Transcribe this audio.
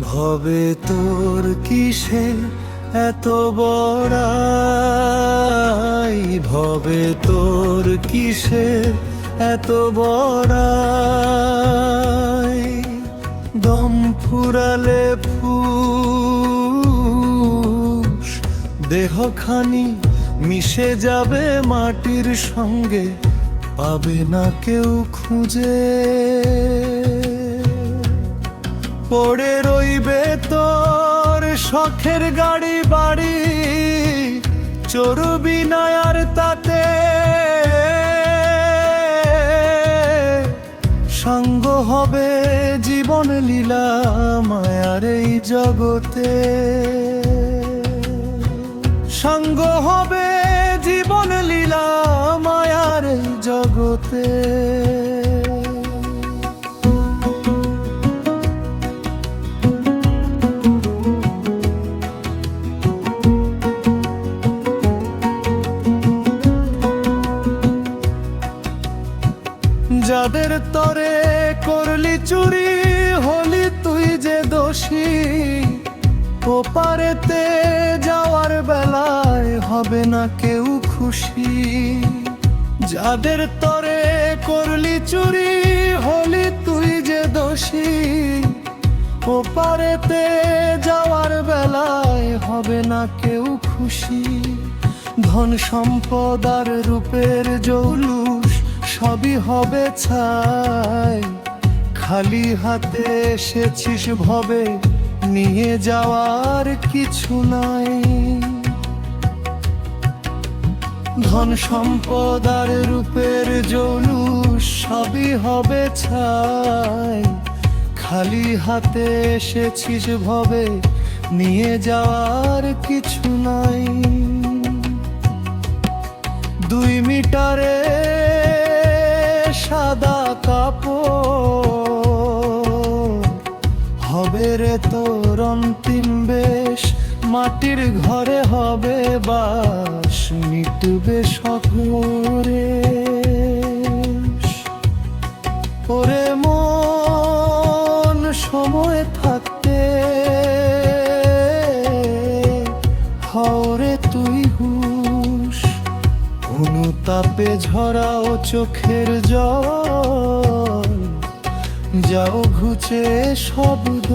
ভবে তোর কিসে এত বড়াই, ভবে তোর কিসে এত বড়াই। দম ফুরালে ফুস, দেহখানি মিশে যাবে মাটির সঙ্গে, পাবে না কেউ খুঁজে। পড়ে রইবে তোর শখের গাড়ি বাড়ি, চড়বি না আর তাতে। সঙ্গ হবে জীবন লীলা মায়ার এই জগতে, সঙ্গ হবে জীবন লীলা মায়ার এই জগতে। যাদের তরে করলি চুরি, হলি তুই যে দোষী, ওপারেতে যাওয়ার বেলায় হবে না কেউ খুশি। যাদের তরে করলি চুরি, হলি তুই যে দোষী, ওপারেতে যাওয়ার বেলায় হবে না কেউ খুশি। ধন সম্পদ আর রূপের জৌলুস সবই হবে ছাই, খালি হাতে এসেছিস ভবে, নিয়ে যাওয়ার কিছু নাই। ধন সম্পদ আর রূপের জৌলুস সবই হবে ছাই, খালি হাতে এসেছিস ভবে, নিয়ে যাওয়ার কিছু নাই। 2 মিটারে সাদা কাপড় হবে রে তোর অন্তিম বেশ, মাটির ঘরে হবে বাস, মিটবে সকলে। ওরে মন সময় থাকতে হরে তুই হুশ, অনুতাপে ঝরাও চোখের জল, যাও ঘুচে শব্দ।